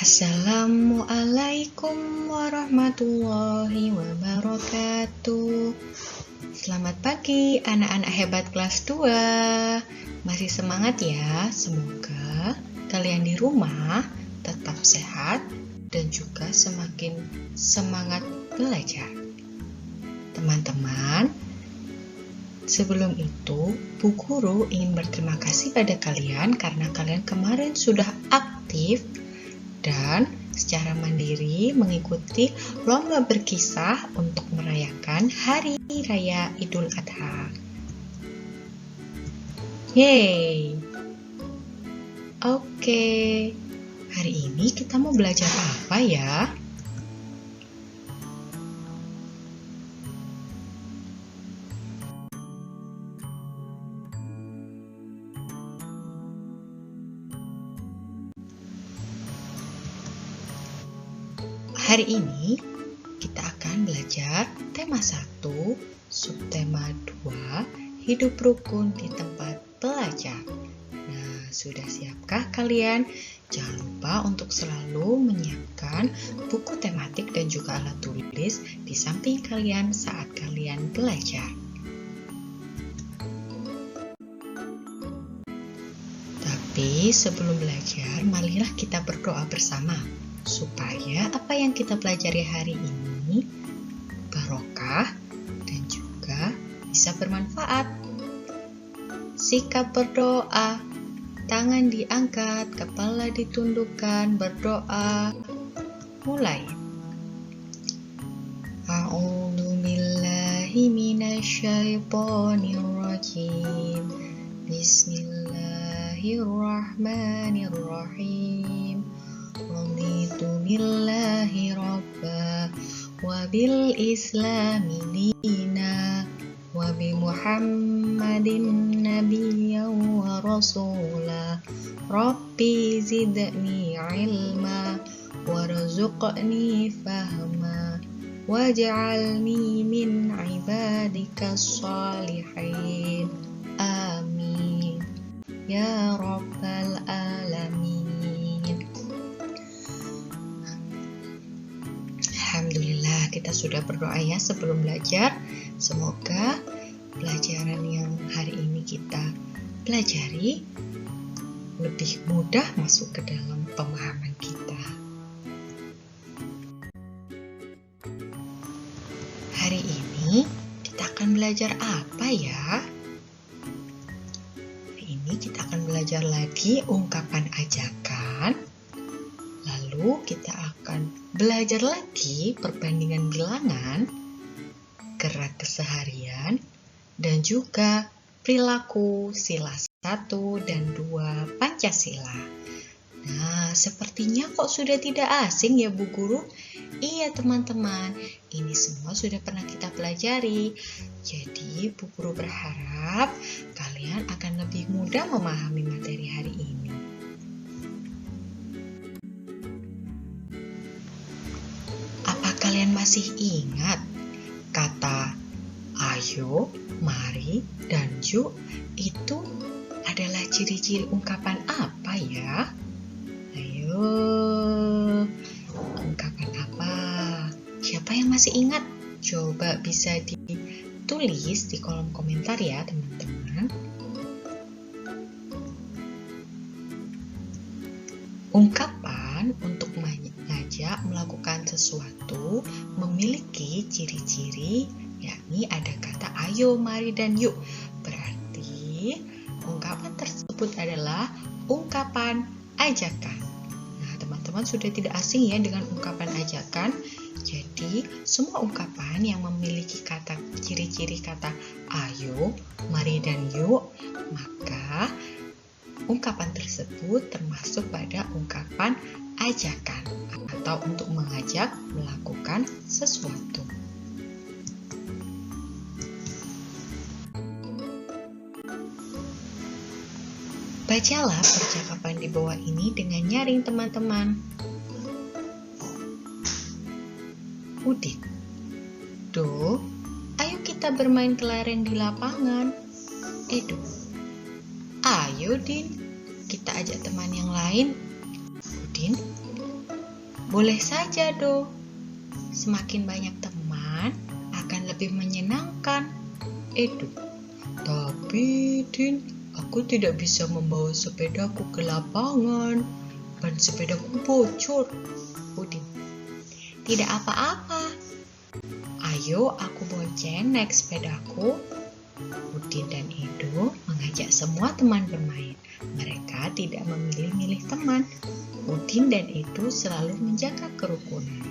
Assalamualaikum warahmatullahi wabarakatuh. Selamat pagi anak-anak hebat kelas 2. Masih semangat ya? Semoga kalian di rumah tetap sehat dan juga semakin semangat belajar. Teman-teman, sebelum itu Bu Guru ingin berterima kasih pada kalian karena kalian kemarin sudah aktif dan secara mandiri mengikuti lomba berkisah untuk merayakan Hari Raya Idul Adha. Yeay! Oke, hari ini kita mau belajar apa ya? Hari ini kita akan belajar tema 1, subtema 2, hidup rukun di tempat belajar. Nah, sudah siapkah kalian? Jangan lupa untuk selalu menyiapkan buku tematik dan juga alat tulis di samping kalian saat kalian belajar. Tapi sebelum belajar, marilah kita berdoa bersama supaya apa yang kita pelajari hari ini barokah dan juga bisa bermanfaat. Sikap berdoa, tangan diangkat, kepala ditundukkan, berdoa. Mulai. A'udzu billahi minasyaitonir rajim. Bismillahirrahmanirrahim. Raditu billahi rabba wa bil islami dina wa bi muhammadin nabiyyan wa rasula rabbi zidni ilma warzuqni fahma waj'alni min ibadikas shalihin amin ya rabbal alamin. Alhamdulillah, kita sudah berdoa ya sebelum belajar. Semoga pelajaran yang hari ini kita pelajari lebih mudah masuk ke dalam pemahaman kita. Hari ini kita akan belajar apa ya? Hari ini kita akan belajar lagi ungkapan ajakan. Lalu kita akan belajar lagi perbandingan bilangan, gerak keseharian, dan juga perilaku sila 1 dan 2 Pancasila. Nah, sepertinya kok sudah tidak asing ya Bu Guru? Iya teman-teman, ini semua sudah pernah kita pelajari. Jadi Bu Guru berharap kalian akan lebih mudah memahami materi hari ini. Kalian masih ingat kata ayo, mari, dan yuk itu adalah ciri-ciri ungkapan apa ya? Ayo, ungkapan apa? Siapa yang masih ingat? Coba bisa ditulis di kolom komentar ya teman-teman. Ungkapan untuk mengajak melakukan sesuatu memiliki ciri-ciri, yakni ada kata ayo, mari, dan yuk. Berarti ungkapan tersebut adalah ungkapan ajakan. Nah, teman-teman sudah tidak asing ya dengan ungkapan ajakan. Jadi, semua ungkapan yang memiliki kata ciri-ciri kata ayo, mari, dan yuk, maka ungkapan tersebut termasuk pada ungkapan ajakan atau untuk mengajak melakukan sesuatu. Bacalah percakapan di bawah ini dengan nyaring teman-teman. Udin, Do, ayo kita bermain kelereng di lapangan. Edo, ayo Din, kita ajak teman yang lain. Udin, Boleh saja, Do. Semakin banyak teman akan lebih menyenangkan. Edo, tapi Din, aku tidak bisa membawa sepedaku ke lapangan. Ban sepedaku bocor. Udin, tidak apa-apa. Ayo aku bonceng naik sepedaku. Udin dan Edo mengajak semua teman bermain. Mereka tidak memilih-milih teman. Udin dan Edo selalu menjaga kerukunan.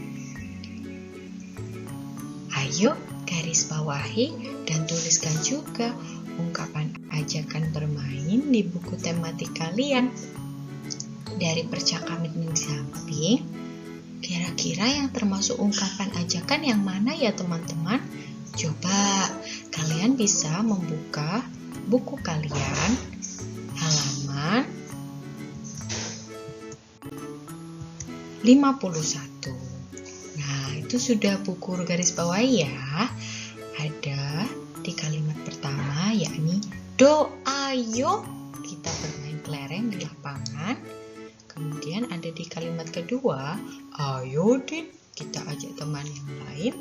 Ayo garis bawahi dan tuliskan juga ungkapan ajakan bermain di buku tematik kalian. Dari percakapan di samping, kira-kira yang termasuk ungkapan ajakan yang mana ya teman-teman? Coba kalian bisa membuka buku kalian halaman 51. Nah, itu sudah buku garis bawahi ya. Ada di kalimat pertama yakni do ayo kita bermain kelereng di lapangan. Kemudian ada di kalimat kedua, ayo Din, kita ajak teman yang lain.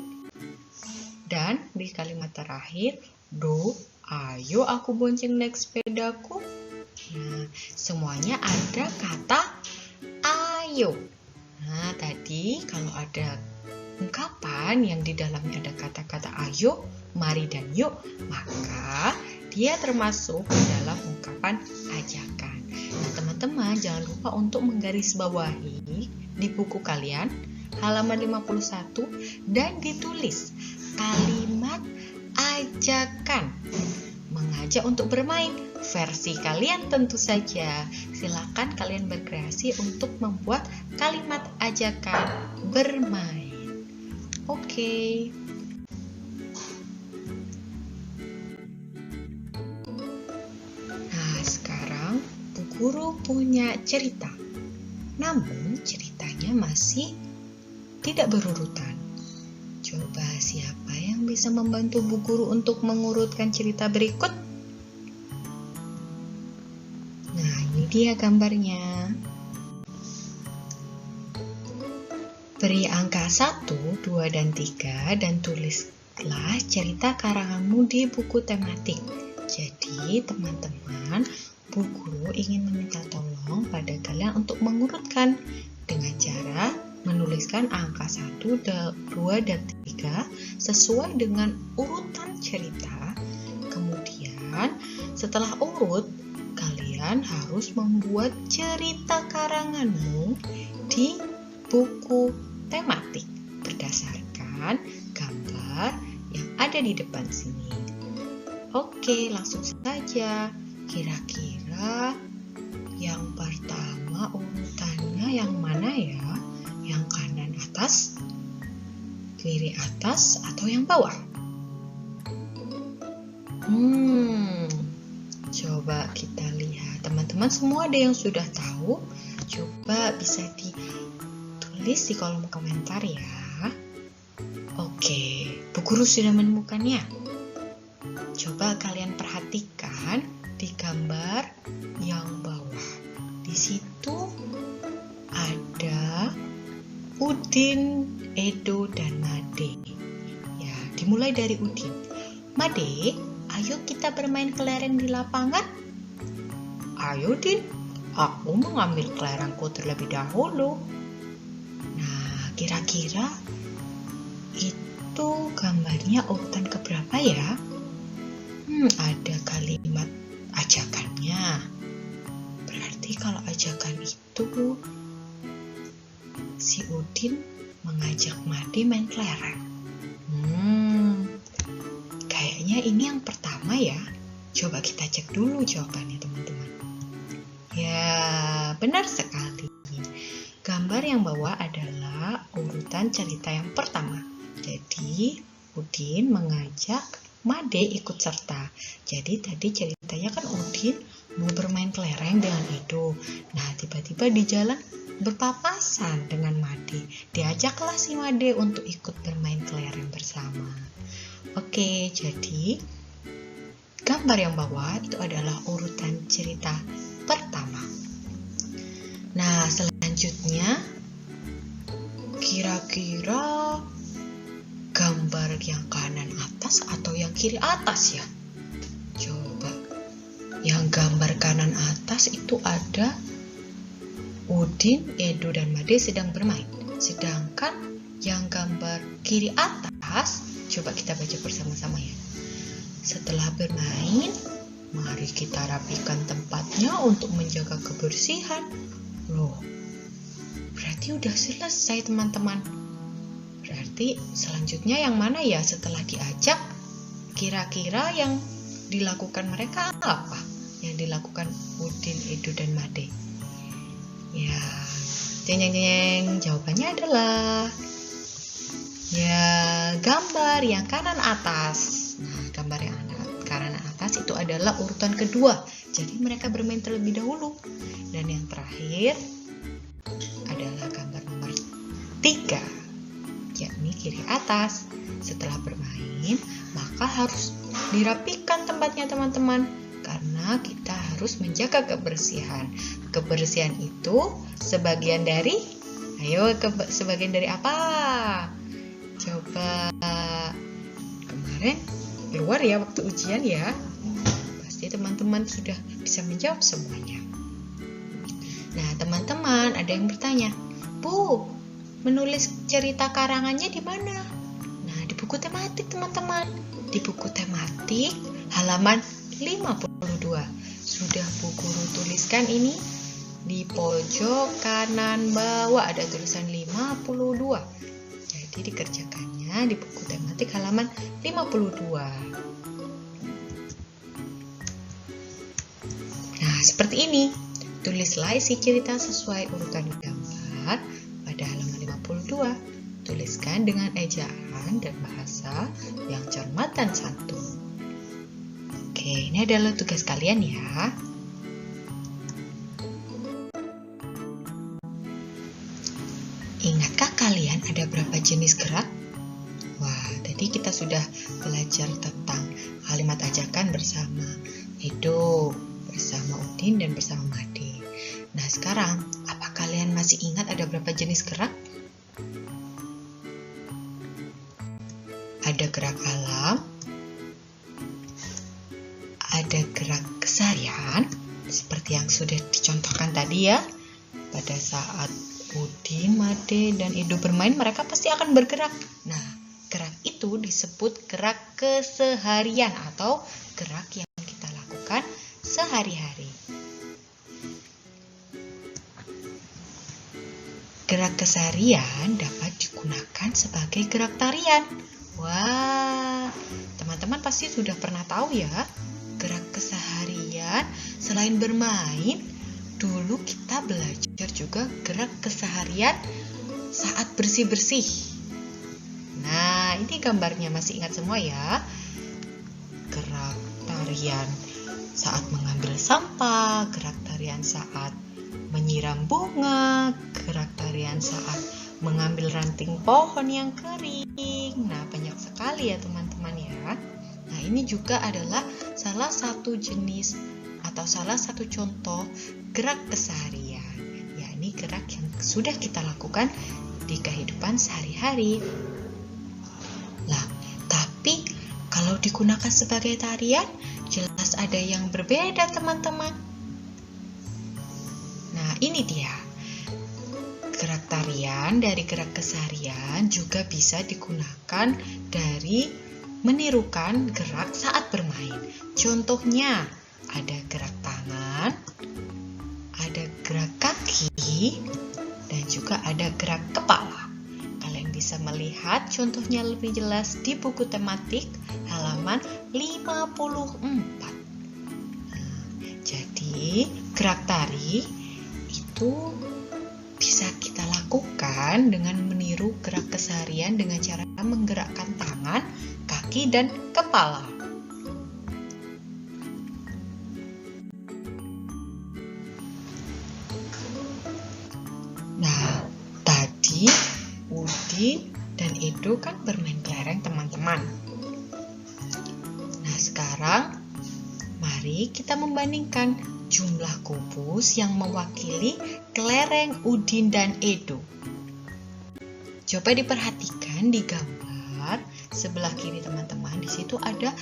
Dan di kalimat terakhir, do, ayo aku bonceng naik sepedaku. Nah, semuanya ada kata ayo. Nah, tadi kalau ada ungkapan yang di dalamnya ada kata-kata ayo, mari dan yuk, maka dia termasuk dalam ungkapan ajakan. Nah, teman-teman jangan lupa untuk menggarisbawahi di buku kalian halaman 51 dan ditulis kalimat ajakan. Mengajak untuk bermain. Versi kalian tentu saja. Silakan kalian berkreasi untuk membuat kalimat ajakan bermain. Oke. Nah, sekarang Bu Guru punya cerita. Namun ceritanya masih tidak berurutan. Coba siapa yang bisa membantu Bu Guru untuk mengurutkan cerita berikut? Nah, ini dia gambarnya. Beri angka 1, 2, dan 3 dan tulislah cerita karanganmu di buku tematik. Jadi, teman-teman, Bu Guru ingin meminta tolong pada kalian untuk mengurutkan dengan cara menuliskan angka 1, 2, dan 3 sesuai dengan urutan cerita. Kemudian, setelah urut, kalian harus membuat cerita karanganmu di buku tematik berdasarkan gambar yang ada di depan sini. Oke, langsung saja. Kira-kira yang pertama urutannya yang mana ya? Yang kanan atas, kiri atas, atau yang bawah? Coba kita lihat. Teman-teman semua ada yang sudah tahu? Coba bisa ditulis di kolom komentar ya. Oke, Bu Guru sudah menemukannya. Coba kalian perhatikan di gambar yang bawah. Di situ ada Udin, Edo, dan Made. Ya, dimulai dari Udin. Made, ayo kita bermain kelereng di lapangan. Ayo Din, aku mengambil kelerengku terlebih dahulu. Nah, kira-kira itu gambarnya urutan keberapa ya? Ada kalimat ajakannya. Berarti kalau ajakan itu si Udin mengajak Made main kelereng. Kayaknya ini yang pertama ya. Coba kita cek dulu jawabannya teman-teman. Ya, benar sekali. Gambar yang bawah adalah urutan cerita yang pertama. Jadi, Udin mengajak Made ikut serta. Jadi tadi ceritanya kan Udin mau bermain kelereng dengan Edo. Nah, tiba-tiba di jalan berpapasan dengan Made. Diajaklah si Made untuk ikut bermain kelereng bersama. Oke, jadi gambar yang bawah itu adalah urutan cerita pertama. Nah, selanjutnya Kira-kira gambar yang kanan atas atau yang kiri atas ya? Coba. Yang gambar kanan atas itu ada Udin, Edo, dan Made sedang bermain. Sedangkan yang gambar kiri atas, coba kita baca bersama-sama ya. Setelah bermain, mari kita rapikan tempatnya untuk menjaga kebersihan. Loh, berarti udah selesai teman-teman. Berarti selanjutnya yang mana ya setelah diajak? Kira-kira yang dilakukan mereka apa? Yang dilakukan Udin, Edo, dan Made? Ya, jeng-jeng-jeng, jawabannya adalah ya gambar yang kanan atas. Nah, gambar yang kanan atas itu adalah urutan kedua. Jadi mereka bermain terlebih dahulu. Dan yang terakhir adalah gambar nomor 3, yakni kiri atas. Setelah bermain, maka harus dirapikan tempatnya teman-teman. Karena kita harus menjaga kebersihan. Kebersihan itu sebagian dari, sebagian dari apa? Coba kemarin keluar ya waktu ujian ya. Pasti teman-teman sudah bisa menjawab semuanya. Nah, teman-teman ada yang bertanya, Bu, menulis cerita karangannya di mana? Nah, di buku tematik teman-teman. Di buku tematik halaman 52. Sudah Bu Guru tuliskan ini di pojok kanan bawah ada tulisan 52. Jadi dikerjakannya di buku tematik halaman 52. Nah, seperti ini. Tulislah isi cerita sesuai urutan gambar pada halaman 52. Tuliskan dengan ejaan dan bahasa yang cermat dan santun. Oke, ini adalah tugas kalian ya. Ingatkah kalian ada berapa jenis gerak? Wah, tadi kita sudah belajar tentang kalimat ajakan bersama Edo, bersama Udin, dan bersama Made. Nah, sekarang, apa kalian masih ingat ada berapa jenis gerak? Ada gerak alam, ada gerak keseharian, seperti yang sudah dicontohkan tadi ya. Pada saat Udin, Made, dan Edo bermain, mereka pasti akan bergerak. Nah, gerak itu disebut gerak keseharian atau gerak yang kita lakukan sehari-hari. Gerak keseharian dapat digunakan sebagai gerak tarian. Wah, teman-teman pasti sudah pernah tahu ya, gerak keseharian selain bermain, dulu kita belajar juga gerak keseharian saat bersih-bersih. Nah, ini gambarnya masih ingat semua ya. Gerak tarian saat mengambil sampah, gerak tarian saat menyiram bunga, gerak tarian saat mengambil ranting pohon yang kering. Nah, banyak sekali ya teman-teman ya. Nah, ini juga adalah salah satu jenis atau salah satu contoh gerak keseharian, yakni gerak yang sudah kita lakukan di kehidupan sehari-hari. Nah, tapi kalau digunakan sebagai tarian, jelas ada yang berbeda teman-teman. Nah, ini dia. Gerak tarian dari gerak keseharian juga bisa digunakan dari menirukan gerak saat bermain. Contohnya, ada gerak tangan, ada gerak kaki, dan juga ada gerak kepala. Kalian bisa melihat contohnya lebih jelas di buku tematik halaman 54. Nah, jadi gerak tari itu bisa kita lakukan dengan meniru gerak keseharian dengan cara menggerakkan tangan, kaki, dan kepala. Nah, tadi Udin dan Edo kan bermain kelereng teman-teman. Nah, sekarang mari kita membandingkan jumlah kubus yang mewakili kelereng Udin dan Edo. Coba diperhatikan di gambar sebelah kiri teman-teman. Di situ ada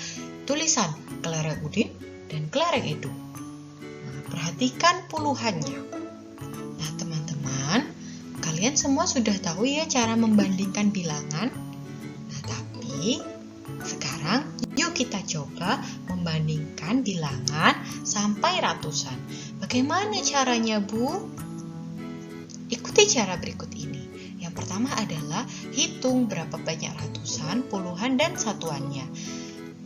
tulisan kelereng Udin dan kelereng Edo. Nah, perhatikan puluhannya. Nah, teman-teman, kalian semua sudah tahu ya cara membandingkan bilangan. Nah, tapi sekarang yuk kita coba membandingkan bilangan sampai ratusan. Bagaimana caranya, Bu? Ikuti cara berikut ini. Yang pertama adalah hitung berapa banyak ratusan, puluhan, dan satuannya.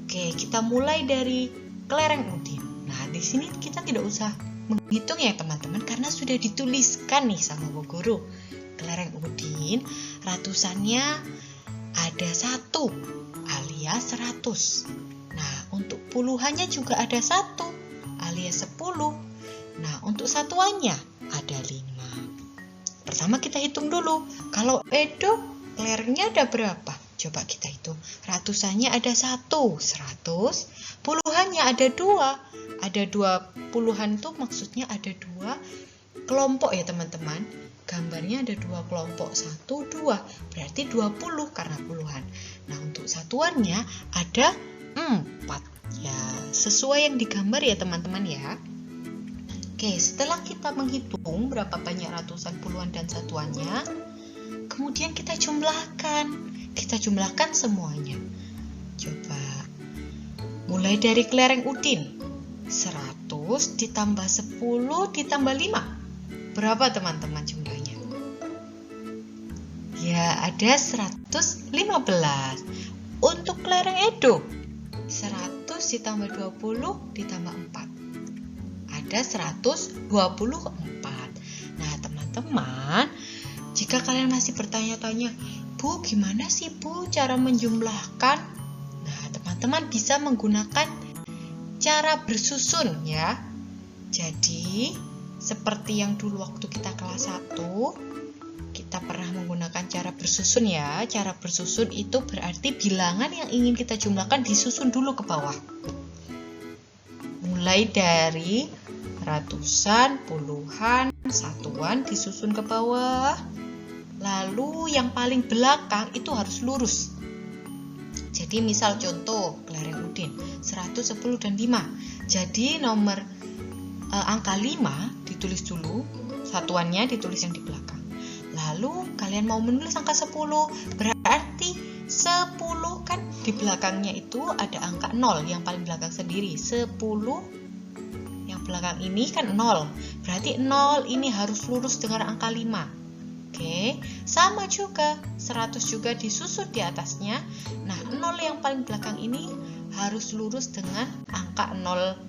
Oke, kita mulai dari kelereng Udin. Nah, di sini kita tidak usah menghitung ya teman-teman, karena sudah dituliskan nih sama Bu Guru. Kelereng Udin, ratusannya ada 1 alias 100. Nah, untuk puluhannya juga ada 1 alias 10. Nah, untuk satuannya ada 5. Pertama kita hitung dulu. Kalau Edo, kelerengnya ada berapa? Coba kita hitung. Ratusannya ada 1, 100. Puluhannya ada 2. Ada 2 puluhan tuh maksudnya ada 2 kelompok ya teman-teman. Gambarnya ada 2 kelompok. 1, 2. Berarti 20 karena puluhan. Nah, untuk satuannya ada 4. Ya, sesuai yang digambar ya teman-teman ya. Oke, setelah kita menghitung berapa banyak ratusan, puluhan, dan satuannya, kemudian kita jumlahkan. Kita jumlahkan semuanya. Coba, mulai dari kelereng Udin. 100 ditambah 10 ditambah 5. Berapa teman-teman jumlahnya? Ya, ada 115. Untuk kelereng Edo, 100 ditambah 20 ditambah 4. Ada 124. Nah, teman-teman, jika kalian masih bertanya-tanya, Bu, gimana sih Bu cara menjumlahkan? Nah, teman-teman bisa menggunakan cara bersusun ya. Jadi, seperti yang dulu waktu kita kelas 1, kita pernah menggunakan cara bersusun ya. Cara bersusun itu berarti bilangan yang ingin kita jumlahkan disusun dulu ke bawah. Mulai dari ratusan, puluhan, satuan disusun ke bawah. Lalu yang paling belakang itu harus lurus. Jadi misal contoh kelereng Udin 110 dan 5. Jadi nomor angka 5 ditulis dulu, satuannya ditulis yang di belakang. Lalu kalian mau menulis angka 10, berarti 10 kan di belakangnya itu ada angka 0 yang paling belakang sendiri. 10 yang belakang ini kan 0. Berarti 0 ini harus lurus dengan angka 5. Oke, sama juga 100 juga disusun di atasnya. Nah, 0 yang paling belakang ini harus lurus dengan angka 0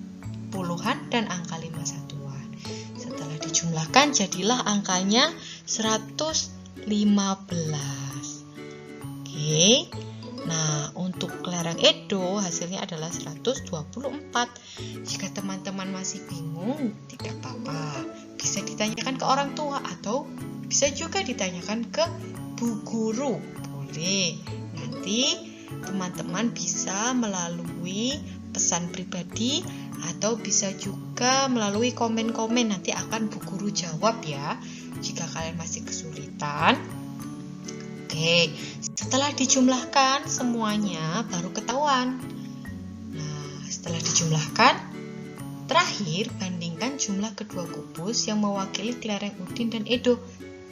puluhan dan angka 5 satuan. Setelah dijumlahkan jadilah angkanya 115. Oke. Nah, untuk kelereng Edo hasilnya adalah 124. Jika teman-teman masih bingung, tidak apa-apa. Bisa ditanyakan ke orang tua atau bisa juga ditanyakan ke Bu Guru. Boleh. Nanti teman-teman bisa melalui pesan pribadi atau bisa juga melalui komen-komen. Nanti akan Bu Guru jawab ya jika kalian masih kesulitan. Oke, setelah dijumlahkan semuanya baru ketahuan. Nah, setelah dijumlahkan, terakhir bandingkan jumlah kedua kubus yang mewakili kelereng Udin dan Edo.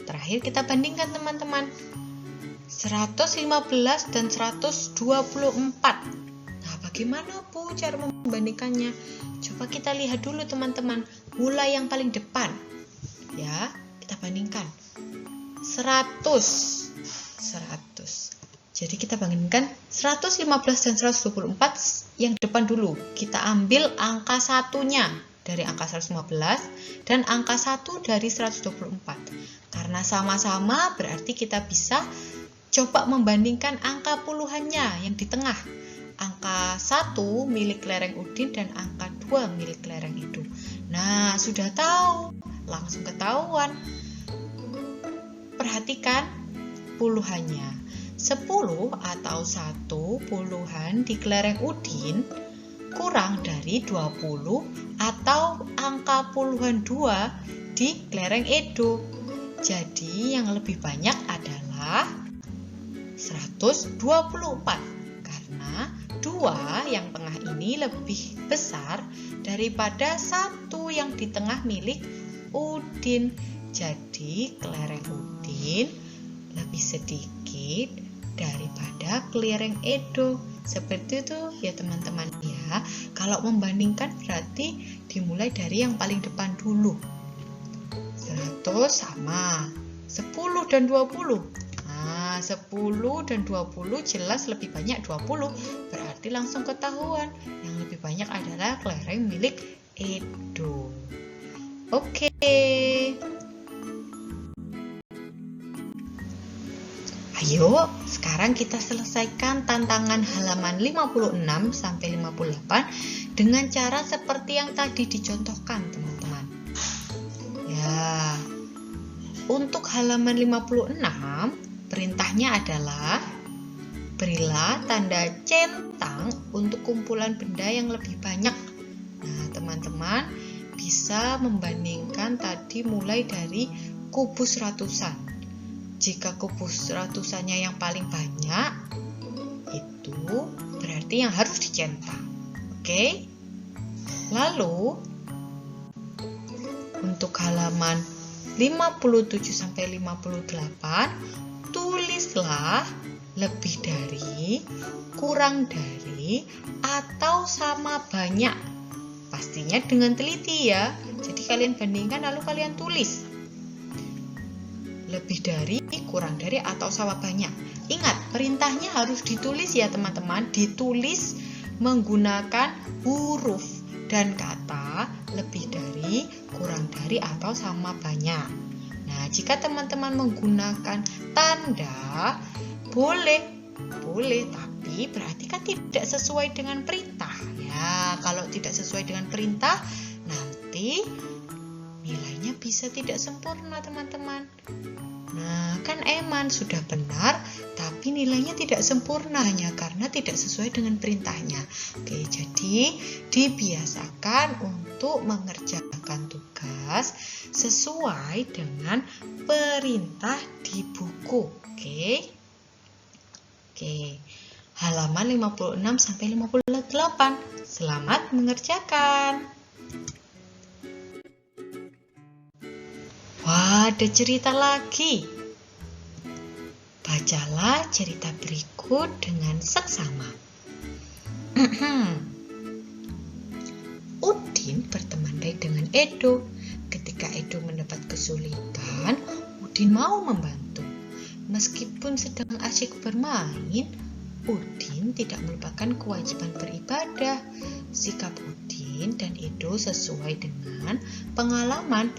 Terakhir kita bandingkan teman-teman. 115 dan 124. Nah, bagaimana Bu cara membandingkannya? Coba kita lihat dulu teman-teman. Mulai yang paling depan. Ya, kita bandingkan. 100. Jadi kita bandingkan 115 dan 124 yang depan dulu. Kita ambil angka satunya dari angka 115 dan angka 1 dari 124. Karena sama-sama berarti kita bisa coba membandingkan angka puluhannya yang di tengah. Angka 1 milik kelereng Udin dan angka 2 milik kelereng Edo. Nah, sudah tahu, langsung ketahuan. Perhatikan puluhannya. 10 atau 1 puluhan di kelereng Udin kurang dari 20 atau angka puluhan 2 di kelereng Edo. Jadi yang lebih banyak adalah 124. Karena 2 yang tengah ini lebih besar daripada 1 yang di tengah milik Udin. Jadi kelereng Udin lebih sedikit daripada kelereng Edo. Seperti itu ya teman-teman ya. Kalau membandingkan berarti dimulai dari yang paling depan dulu. 100 sama 10 dan 20. Nah, 10 dan 20 jelas lebih banyak 20. Berarti langsung ketahuan yang lebih banyak adalah kelereng milik Edo. Oke. Ayo, sekarang kita selesaikan tantangan halaman 56 sampai 58 dengan cara seperti yang tadi dicontohkan, teman-teman. Ya. Untuk halaman 56, perintahnya adalah berilah tanda centang untuk kumpulan benda yang lebih banyak. Nah, teman-teman bisa membandingkan tadi mulai dari kubus ratusan. Jika kubus ratusannya yang paling banyak, itu berarti yang harus dicentang. Oke? Lalu, untuk halaman 57 sampai 58, tulislah lebih dari, kurang dari, atau sama banyak. Pastinya dengan teliti ya. Jadi kalian bandingkan lalu kalian tulis. Lebih dari, kurang dari, atau sama banyak. Ingat, perintahnya harus ditulis ya teman-teman. Ditulis menggunakan huruf dan kata lebih dari, kurang dari, atau sama banyak. Nah, jika teman-teman menggunakan tanda, boleh, tapi berarti kan tidak sesuai dengan perintah. Ya, kalau tidak sesuai dengan perintah, nanti nilainya bisa tidak sempurna, teman-teman. Nah, kan Eman sudah benar, tapi nilainya tidak sempurna hanya karena tidak sesuai dengan perintahnya. Oke, jadi dibiasakan untuk mengerjakan tugas sesuai dengan perintah di buku. Oke. Halaman 56 sampai 58. Selamat mengerjakan. Wah, ada cerita lagi. Bacalah cerita berikut dengan seksama. Udin berteman baik dengan Edo. Ketika Edo mendapat kesulitan, Udin mau membantu. Meskipun sedang asyik bermain, Udin tidak melupakan kewajiban beribadah. Sikap Udin dan Edo sesuai dengan pengamalan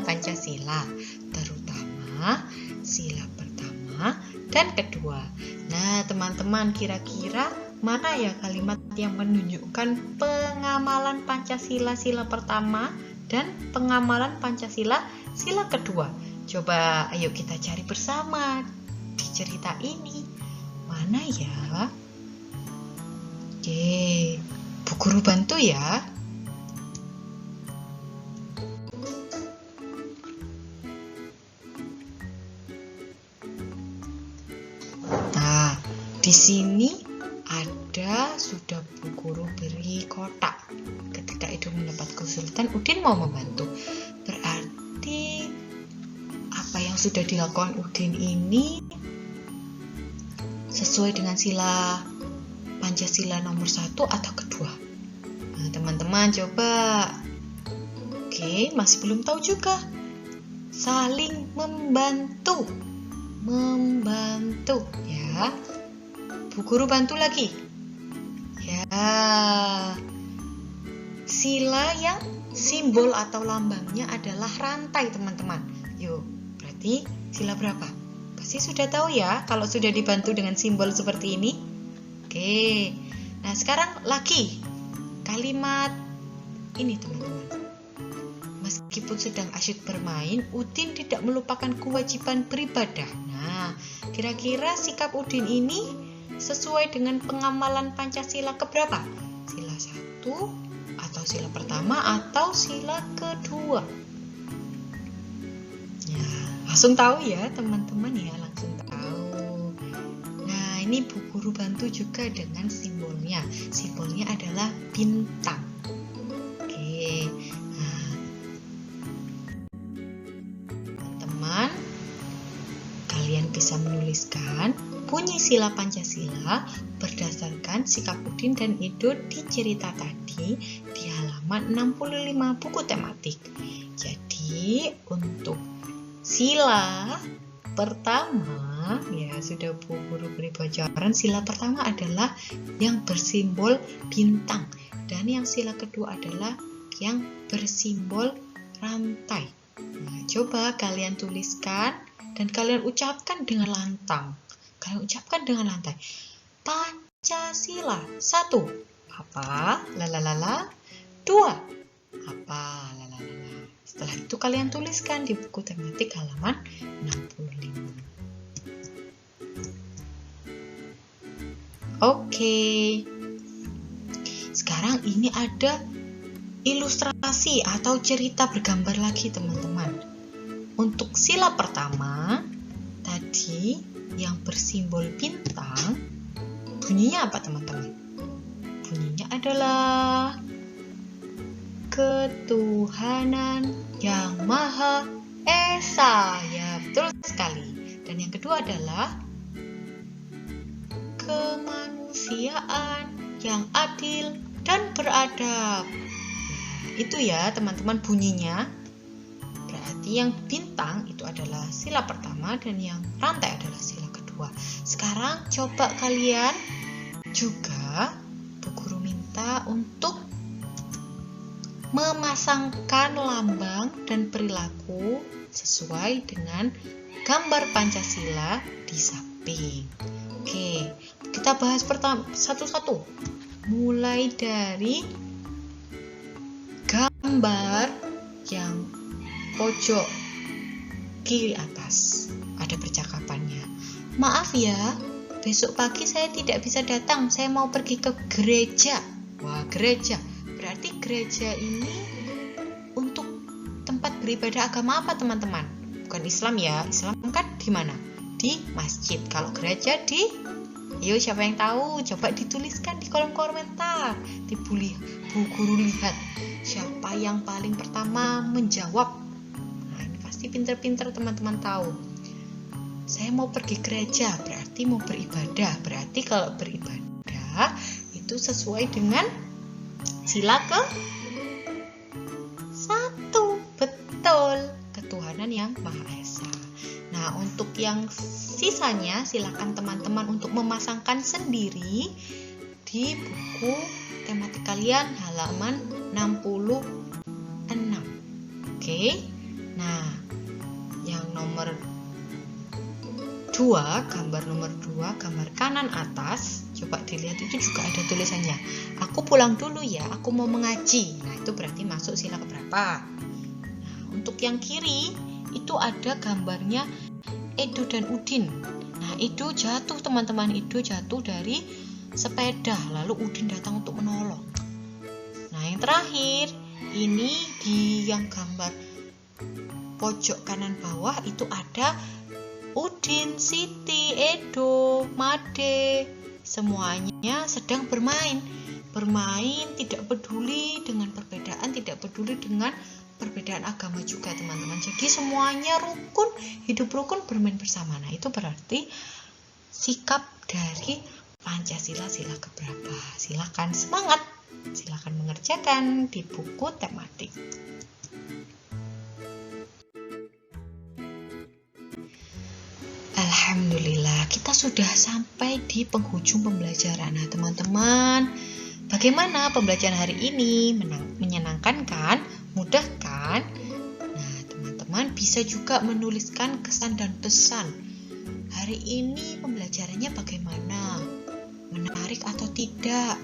Pancasila, terutama sila pertama dan kedua. Nah, teman-teman, kira-kira mana ya kalimat yang menunjukkan pengamalan Pancasila sila pertama dan pengamalan Pancasila sila kedua? Coba ayo kita cari bersama di cerita ini. Mana ya? Oke, Bu Guru bantu ya. Nah, di sini ada sudah Bu Guru beri kotak. Ketika Edo mendapat kesulitan, Udin mau membantu. Berarti apa yang sudah dilakukan Udin ini sesuai dengan sila Pancasila nomor 1 atau kedua? Nah, teman-teman coba. Oke, masih belum tahu juga. Saling membantu. Membantu ya. Bu Guru bantu lagi. Ya. Sila yang simbol atau lambangnya adalah rantai, teman-teman. Yuk, berarti sila berapa? Pasti sudah tahu ya kalau sudah dibantu dengan simbol seperti ini. Oke. Nah, sekarang lagi kalimat ini, teman-teman. Meskipun sedang asyik bermain, Udin tidak melupakan kewajiban beribadah. Nah, kira-kira sikap Udin ini sesuai dengan pengamalan Pancasila keberapa? Sila 1 atau sila pertama atau sila kedua? Ya, langsung tahu ya teman-teman ya, langsung tahu. ini Bu Guru bantu juga dengan simbolnya. Simbolnya adalah bintang. Oke. Nah, teman-teman, kalian bisa menuliskan bunyi sila Pancasila berdasarkan sikap Udin dan Edo di cerita tadi di halaman 65 buku tematik. Jadi untuk sila pertama, ya sudah Bu Guru beri bocoran, sila pertama adalah yang bersimbol bintang, dan yang sila kedua adalah yang bersimbol rantai. Nah, coba kalian tuliskan dan kalian ucapkan dengan lantang. Kalian ucapkan dengan lantai. Pancasila. 1. Apa? Lalalala. 2. Apa? Lalalala. Setelah itu kalian tuliskan di buku tematik halaman 65. Oke. Sekarang ini ada ilustrasi atau cerita bergambar lagi, teman-teman. Untuk sila pertama tadi yang bersimbol bintang, bunyinya apa, teman-teman? Bunyinya adalah ketuhanan yang Maha Esa. Ya, betul sekali. Dan yang kedua adalah kemanusiaan yang adil dan beradab. Nah, itu ya, teman-teman, bunyinya. Berarti yang bintang itu adalah sila pertama dan yang rantai adalah sila kedua. Sekarang coba kalian juga, Bu Guru minta untuk memasangkan lambang dan perilaku sesuai dengan gambar Pancasila di samping. Oke, kita bahas satu-satu. Mulai dari gambar yang pojok kiri atas, ada percakapannya. Maaf ya, besok pagi saya tidak bisa datang, saya mau pergi ke gereja. Wah, gereja. Berarti gereja ini untuk tempat beribadah agama apa, teman-teman? Bukan Islam ya, Islam kan di mana? Di masjid. Kalau gereja di, ayo siapa yang tahu? Coba dituliskan di kolom komentar. Bu Guru lihat siapa yang paling pertama menjawab. Pinter-pinter teman-teman tahu. Saya mau pergi gereja, berarti mau beribadah. Berarti kalau beribadah itu sesuai dengan sila ke-1. Betul, ketuhanan yang Maha Esa. Nah, untuk yang sisanya silakan teman-teman untuk memasangkan sendiri di buku tematik kalian halaman 66. Oke. Nah, yang nomor 2, gambar nomor 2, gambar kanan atas, coba dilihat, itu juga ada tulisannya. Aku pulang dulu ya, aku mau mengaji. Nah, itu berarti masuk sila keberapa? Nah, untuk yang kiri, itu ada gambarnya Edo dan Udin. Nah, Edo jatuh, teman-teman. Edo jatuh dari sepeda, lalu Udin datang untuk menolong. Nah, yang terakhir, ini di yang gambar pojok kanan bawah itu ada Udin, Siti, Edo, Made, semuanya sedang bermain. Bermain tidak peduli dengan perbedaan, tidak peduli dengan perbedaan agama juga, teman-teman. Jadi semuanya rukun, hidup rukun, bermain bersama. Nah, itu berarti sikap dari Pancasila sila keberapa? Silakan semangat, silakan mengerjakan di buku tematik. Alhamdulillah, kita sudah sampai di penghujung pembelajaran. Nah, teman-teman, bagaimana pembelajaran hari ini? Menyenangkan kan? Mudah kan? Nah, teman-teman bisa juga menuliskan kesan dan pesan. Hari ini pembelajarannya bagaimana? Menarik atau tidak?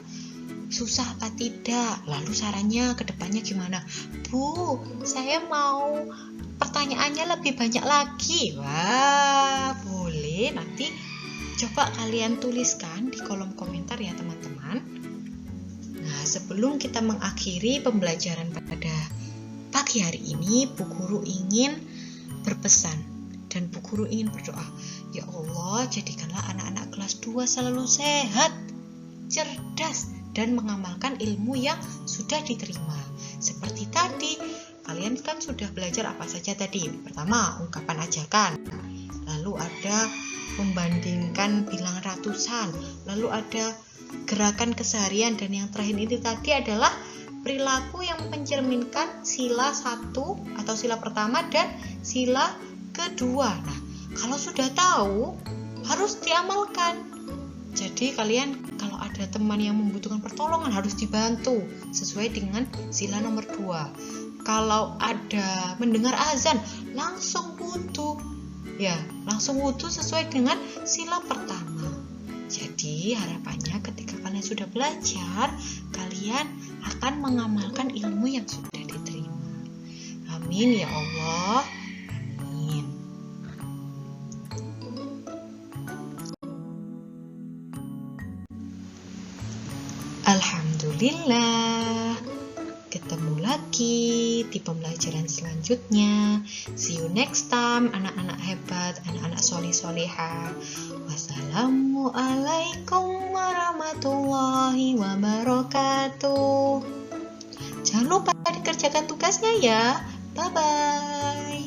Susah apa tidak? Lalu sarannya ke depannya gimana? Bu, saya mau pertanyaannya lebih banyak lagi. Wah, boleh. Nanti coba kalian tuliskan di kolom komentar ya, teman-teman. Nah, sebelum kita mengakhiri pembelajaran pada pagi hari ini, Bu Guru ingin berpesan Dan Bu Guru ingin berdoa, ya Allah, jadikanlah anak-anak kelas 2 selalu sehat, cerdas, dan mengamalkan ilmu yang sudah diterima. Seperti tadi, kalian kan sudah belajar apa saja tadi? Pertama, ungkapan ajakan. Lalu ada membandingkan bilang ratusan. Lalu ada gerakan keseharian. Dan yang terakhir ini tadi adalah perilaku yang mencerminkan sila 1 atau sila pertama dan sila kedua. Nah, kalau sudah tahu, harus diamalkan. Jadi kalian kalau ada teman yang membutuhkan pertolongan harus dibantu sesuai dengan sila nomor 2. Kalau ada mendengar azan, langsung wudhu. Ya, langsung wudhu sesuai dengan sila pertama. Jadi harapannya ketika kalian sudah belajar, kalian akan mengamalkan ilmu yang sudah diterima. Amin ya Allah. Amin. Alhamdulillah, ketemu lagi di pembelajaran selanjutnya. See you next time, anak-anak hebat, anak-anak solih-solihah. Wassalamualaikum warahmatullahi wabarakatuh. Jangan lupa dikerjakan tugasnya ya. Bye-bye.